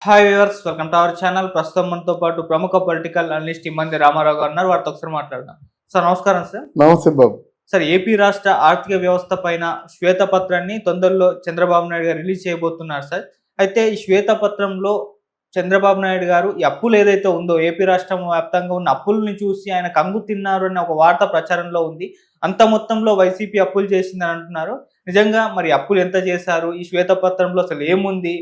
Hi viewers, welcome to our channel. ప్రస్తుతం మనతో పాటు ప్రముఖ పొలిటికల్ అనలిస్ట్ ఇమ్మంది రామారావు గారు ఉన్నారు. వారితో ఒకసారి మాట్లాడదాం. సార్ నమస్కారం సార్. నమస్తే బాబు. సార్, ఏపీ రాష్ట్ర ఆర్థిక వ్యవస్థ పైన శ్వేతపత్రాన్ని తొందరలో చంద్రబాబు నాయుడు గారు రిలీజ్ చేయబోతున్నారు సార్. అయితే ఈ శ్వేతపత్రంలో చంద్రబాబు నాయుడు గారు ఈ అప్పులు ఏదైతే ఉందో ఏపీ రాష్ట్రం వ్యాప్తంగా ఉన్న అప్పుల్ని చూసి ఆయన కంగు తిన్నారు అనే ఒక వార్త ప్రచారంలో ఉంది. అంత మొత్తంలో వైసీపీ అప్పులు చేసిందని అంటున్నారు. నిజంగా మరి అప్పులు ఎంత చేశారు? ఈ శ్వేతపత్రంలో అసలు ఏముంది?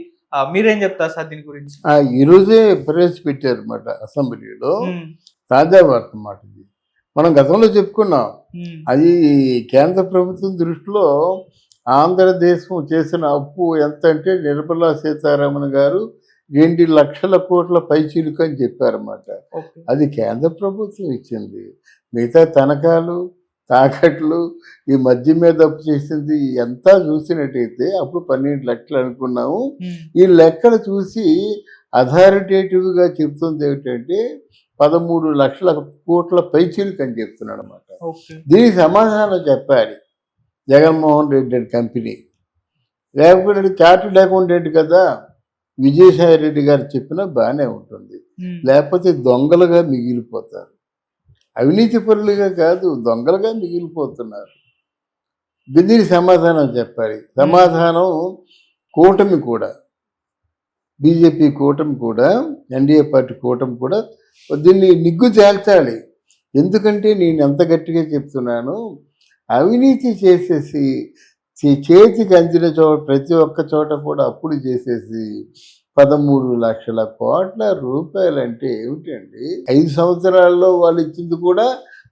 మీరేం చెప్తారు సార్ దీని గురించి? ఈరోజే ప్రవేశపెట్టారు అన్నమాట అసెంబ్లీలో. తాజా వార్త మాట ఇది. మనం గతంలో చెప్పుకున్నాం. అది కేంద్ర ప్రభుత్వం దృష్టిలో ఆంధ్రదేశం చేసిన అప్పు ఎంత అంటే నిర్మలా సీతారామన్ గారు 2 లక్షల కోట్ల పైచిలుకు అని చెప్పారన్నమాట. అది కేంద్ర ప్రభుత్వం ఇచ్చింది. మిగతా తనఖాలు, తాకట్లు, ఈ మద్యం మీద అప్పు చేసింది ఎంత చూసినట్టయితే అప్పుడు 12 లక్షలు అనుకున్నాము. ఈ లెక్కలు చూసి అథారిటేటివ్గా చెప్తుంది ఏమిటంటే 13 లక్షల కోట్ల పైచిలుకు అని చెప్తున్నాడు అనమాట. దీనికి సమాధానం చెప్పాలి జగన్మోహన్ రెడ్డి అండ్ కంపెనీ. లేకపోతే చార్టెడ్ అకౌంటెంట్ కదా, విజయసాయి రెడ్డి గారు చెప్పినా బాగానే ఉంటుంది. లేకపోతే దొంగలుగా మిగిలిపోతారు. అవినీతి పరులుగా కాదు, దొంగలుగా మిగిలిపోతున్నారు. దీనికి సమాధానం చెప్పాలి. సమాధానం కూటమి కూడా, బీజేపీ కూటమి కూడా, ఎన్డీఏ పార్టీ కూటమి కూడా దీన్ని నిగ్గు తేల్చాలి. ఎందుకంటే నేను ఎంత గట్టిగా చెప్తున్నాను, అవినీతి చేసేసి చేతికి అందిన చోట ప్రతి ఒక్క చోట కూడా అప్పులు చేసేసి 13 లక్షల కోట్ల రూపాయలంటే ఏమిటండి? 5 సంవత్సరాల్లో వాళ్ళు ఇచ్చింది కూడా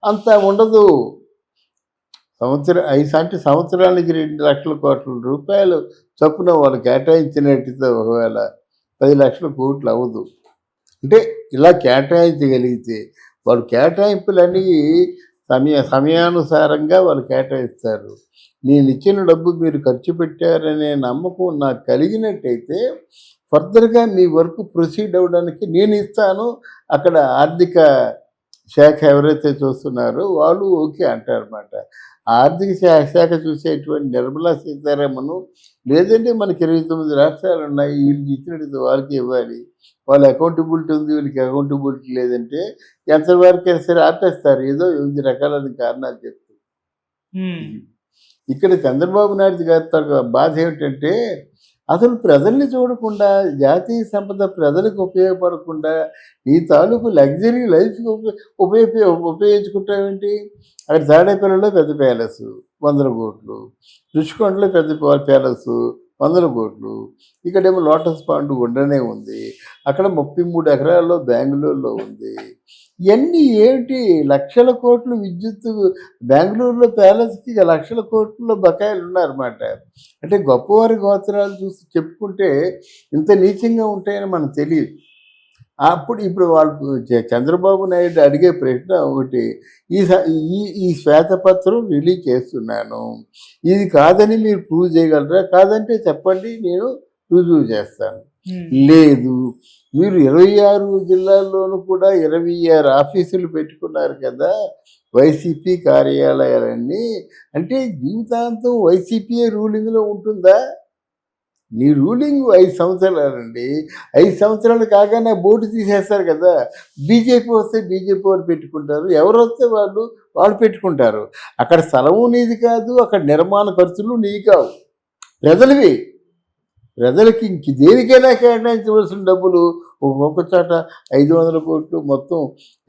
అంత ఉండదు. సంవత్సరానికి 2 లక్షల కోట్ల రూపాయలు చొప్పున వాళ్ళు కేటాయించినట్టయితే ఒకవేళ 10 లక్షల కోట్లు అవ్వదు. అంటే ఇలా కేటాయించగలిగితే వాళ్ళు కేటాయింపులన్నీ సమయానుసారంగా వాళ్ళు కేటాయిస్తారు. నేను ఇచ్చిన డబ్బు మీరు ఖర్చు పెట్టారనే నమ్మకం నాకు కలిగినట్టయితే ఫర్దర్గా మీ వర్క్ ప్రొసీడ్ అవ్వడానికి నేను ఇస్తాను. అక్కడ ఆర్థిక శాఖ ఎవరైతే చూస్తున్నారో వాళ్ళు ఓకే అంటారన్నమాట. ఆర్థిక శాఖ చూసేటువంటి నిర్మలా సీతారామన్ లేదంటే మనకి 29 రాష్ట్రాలు ఉన్నాయి, వీళ్ళకి ఇచ్చినట్టు వాళ్ళకి ఇవ్వాలి. వాళ్ళ అకౌంటబిలిటీ ఉంది, వీళ్ళకి అకౌంటబిలిటీ లేదంటే ఎంతవరకైనా సరే ఆపేస్తారు. ఏదో 8 రకాలైన కారణాలు చెప్తూ. ఇక్కడ చంద్రబాబు నాయుడు గారి బాధ ఏమిటంటే అసలు ప్రజల్ని చూడకుండా, జాతీయ సంపద ప్రజలకు ఉపయోగపడకుండా నీ తాలూకు లగ్జరీ లైఫ్కి ఉపయోగించుకుంటావేంటి? అక్కడ తాడేపల్లిలో పెద్ద ప్యాలెస్ 100 కోట్లు, రుషికొండలో పెద్ద ప్యాలెస్ 100 కోట్లు, ఇక్కడేమో లోటస్ పాండ్ ఉండనే ఉంది, అక్కడ 33 ఎకరాల్లో బెంగళూరులో ఉంది. ఇవన్నీ ఏమిటి? లక్షల కోట్లు విద్యుత్, బెంగళూరులో ప్యాలెస్కి లక్షల కోట్లలో బకాయిలు ఉన్నారన్నమాట. అంటే గొప్పవారి గోత్రాలు చూసి చెప్పుకుంటే ఇంత నీచంగా ఉంటాయని మనకు తెలియదు. ఇప్పుడు వాళ్ళు చంద్రబాబు నాయుడు అడిగే ప్రశ్న ఒకటి, ఈ శ్వేతపత్రం రిలీజ్ చేస్తున్నాను, ఇది కాదని మీరు ప్రూవ్ చేయగలరా? కాదంటే చెప్పండి, నేను రుజువు చేస్తాను. లేదు, మీరు 26 జిల్లాల్లోనూ కూడా 26 ఆఫీసులు పెట్టుకున్నారు కదా వైసీపీ కార్యాలయాలన్నీ. అంటే జీవితాంతం వైసీపీ రూలింగ్లో ఉంటుందా? నీ రూలింగ్ 5 సంవత్సరాలండి. 5 సంవత్సరాలు కాగానే బోర్డు తీసేస్తారు కదా. బీజేపీ వస్తే బీజేపీ వాళ్ళు పెట్టుకుంటారు, ఎవరు వస్తే వాళ్ళు పెట్టుకుంటారు. అక్కడ స్థలము నీది కాదు, అక్కడ నిర్మాణ ఖర్చులు నీవి కావు, ప్రజలవి. ప్రజలకి ఇంక దేనికైనా కేటాయించవలసిన డబ్బులు ఒక్కొక్క చోట 500 కోట్లు, మొత్తం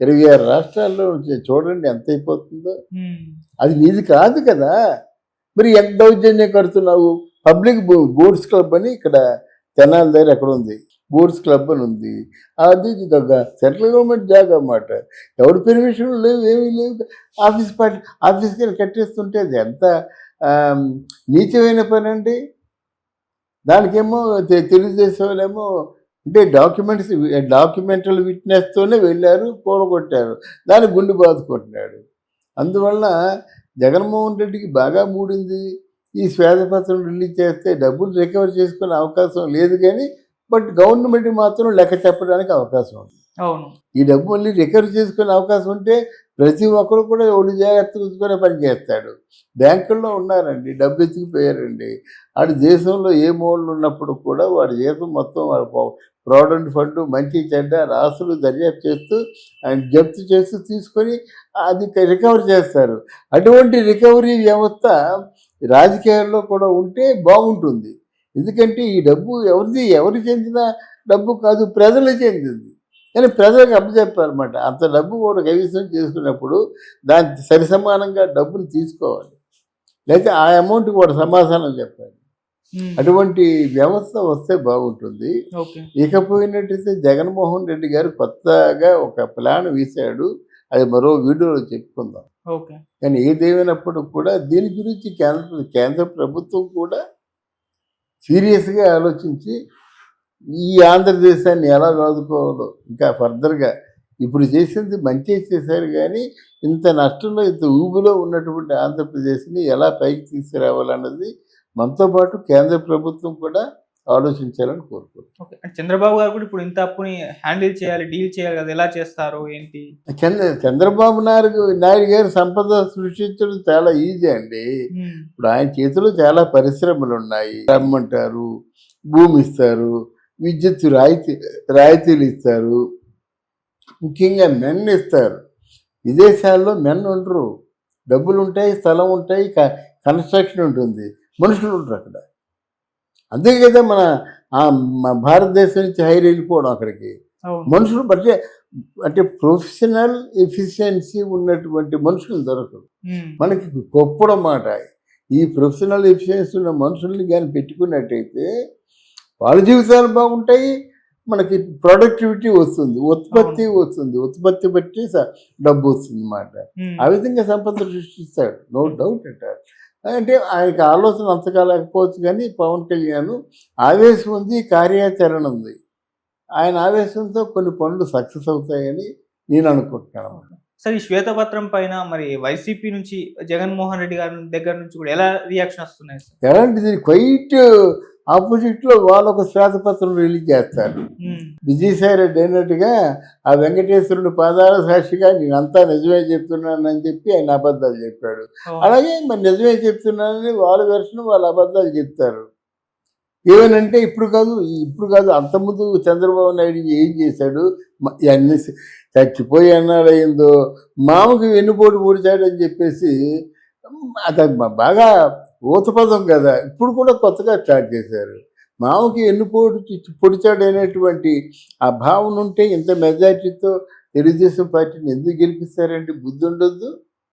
26 రాష్ట్రాల్లో చూడండి ఎంత అయిపోతుందో. అది నీది కాదు కదా. మరి ఎంత దౌర్జన్యం కడుతున్నావు? పబ్లిక్ బోర్డ్స్ క్లబ్ అని ఇక్కడ తెనాలి దగ్గర ఎక్కడ ఉంది, బోర్డ్స్ క్లబ్ అని ఉంది. అది సెంట్రల్ గవర్నమెంట్ జాగా అన్నమాట. ఎవరి పెర్మిషన్లు లేవు, ఏమీ లేవు. ఆఫీస్కి కట్టేస్తుంటే అది ఎంత నీచమైన పని అండి. దానికేమో తెలుగుదేశం వాళ్ళేమో అంటే డాక్యుమెంటల్ విట్నెస్తోనే వెళ్ళారు, కూడగొట్టారు, దాన్ని గుండు బాదుకుంటున్నాడు. అందువల్ల జగన్మోహన్ రెడ్డికి బాగా మూడింది. ఈ శ్వేతపత్రం రిలీజ్ చేస్తే డబ్బులు రికవర్ చేసుకునే అవకాశం లేదు, కానీ బట్ గవర్నమెంట్ మాత్రం లెక్క చెప్పడానికి అవకాశం ఉంది. అవును. ఈ డబ్బు మళ్ళీ రికవర్ చేసుకునే అవకాశం ఉంటే ప్రతి ఒక్కరు కూడా ఒళ్ళు జాగ్రత్తగా ఉంచుకునే పని చేస్తాడు. బ్యాంకుల్లో ఉన్నారండి, డబ్బు ఎత్తుకుపోయారండి. ఆడు దేశంలో ఏ మూలన ఉన్నప్పుడు కూడా వాడి జీతం మొత్తం వాడు ప్రావిడెంట్ ఫండ్ మంచి చెడ్డ ఆస్తులు దర్యాప్తు చేస్తూ ఆయన జప్తు చేస్తూ తీసుకొని అది రికవర్ చేస్తారు. అటువంటి రికవరీ వ్యవస్థ రాజకీయాల్లో కూడా ఉంటే బాగుంటుంది. ఎందుకంటే ఈ డబ్బు ఎవరికి చెందిన డబ్బు కాదు, ప్రజలకు చెందింది. కానీ ప్రజలకు అప్పచెప్పారన్నమాట. అంత డబ్బు కూడా కైవసం చేసుకున్నప్పుడు దానికి సరిసమానంగా డబ్బులు తీసుకోవాలి. లేకపోతే ఆ అమౌంట్ కూడా సమాధానం చెప్పాలి. హ్మ్. అటువంటి వ్యవస్థ వస్తే బాగుంటుంది. ఓకే. ఇకపోయినట్టయితే జగన్మోహన్ రెడ్డి గారు కొత్తగా ఒక ప్లాన్ వేశాడు. అది మరో వీడియోలో చెప్పుకుందాం. ఓకే. కానీ ఏదేమైనప్పుడు కూడా దీని గురించి కేంద్ర ప్రభుత్వం కూడా సీరియస్గా ఆలోచించి ఈ ఆంధ్రదేశాన్ని ఎలా ఆదుకోవాలో ఇంకా ఫర్దర్గా ఇప్పుడు చేసింది మంచి చేశారు, కానీ ఇంత నష్టంలో ఇంత ఊబిలో ఉన్నటువంటి ఆంధ్రప్రదేశ్ని ఎలా పైకి తీసుకురావాలన్నది మనతో పాటు కేంద్ర ప్రభుత్వం కూడా ఆలోచించాలని కోరుకుంటున్నాను. ఓకే. అంటే చంద్రబాబు గారు కూడా ఇప్పుడు ఇంత అప్పుని హ్యాండిల్ చేయాలి, డీల్ చేయాలి కదా! ఎలా చేస్తారు? ఏంటి? చంద్రబాబు నాయుడు గారు సంపద సృష్టించడం చాలా ఈజీ అండి. హ్మ్. ఇప్పుడు ఆయన చేతిలో చాలా పరిశ్రమలు ఉన్నాయి. రమ్మంటారు, భూమి ఇస్తారు, విద్యుత్ రాయితీలు ఇస్తారు, ముఖ్యంగా మెన్ ఇస్తారు. విదేశాల్లో మెన్ ఉండరు, డబ్బులు ఉంటాయి, స్థలం ఉంటాయి, కన్స్ట్రక్షన్ ఉంటుంది, మనుషులు ఉంటారు అక్కడ. అంతే కదా మన భారతదేశం నుంచి హైర్ వెళ్ళిపోవడం అక్కడికి. అవును. మనుషులు అంటే ప్రొఫెషనల్ ఎఫిషియన్సీ ఉన్నటువంటి మనుషులు దొరకరు. హ్మ్. మనకి గొప్ప మాట. ఈ ప్రొఫెషనల్ ఎఫిషియన్సీ ఉన్న మనుషుల్ని కానీ పెట్టుకున్నట్టయితే వాళ్ళ జీవితాలు బాగుంటాయి, మనకి ప్రొడక్టివిటీ వస్తుంది, ఉత్పత్తి వస్తుంది, ఉత్పత్తి బట్టి డబ్బు వస్తుంది అన్నమాట. హ్మ్. ఆ విధంగా సంపద సృష్టిస్తాడు, నో డౌట్ అంటారు. అంటే ఆయనకి ఆలోచన అంతగా లేకపోవచ్చు, కానీ పవన్ కళ్యాణ్ ఆవేశం ఉంది, కార్యాచరణ ఉంది. ఆయన ఆవేశంతో కొన్ని పనులు సక్సెస్ అవుతాయని నేను అనుకుంటున్నాను. సార్, ఈ శ్వేతపత్రం పైన మరి వైసీపీ నుంచి జగన్మోహన్ రెడ్డి గారి దగ్గర నుంచి కూడా ఎలా రియాక్షన్ వస్తున్నాయి సార్? ఎలాంటిది క్వైట్ ఆపోజిట్లో వాళ్ళు ఒక శ్వేతపత్రం రిలీజ్ చేస్తారు. హ్మ్. విజయసాయి రెడ్డి అయినట్టుగా ఆ వెంకటేశ్వరుడు పాదాల సాక్షిగా నేనంతా నిజమే చెప్తున్నానని చెప్పి ఆయన అబద్ధాలు చెప్పాడు. అవును. అలాగే మరి నిజమే చెప్తున్నానని వాళ్ళ వెర్షన్ వాళ్ళ అబద్ధాలు చెప్తారు. ఏమనంటే ఇప్పుడు కాదు అంతకుముందు చంద్రబాబు నాయుడు ఏం చేశాడు, అన్ని చచ్చిపోయి అన్నాడయిందో, మామకి వెన్నుపోటు పొడిచాడని చెప్పేసి అది బాగా ఊతపదం కదా. ఇప్పుడు కూడా కొత్తగా స్టార్ట్ చేశారు. మామకి ఎన్నుపోటు పొడిచాడు అనేటువంటి ఆ భావన ఉంటే ఇంత మెజార్టీతో తెలుగుదేశం పార్టీని ఎందుకు గెలిపిస్తారండి? బుద్ధి ఉండొద్దు.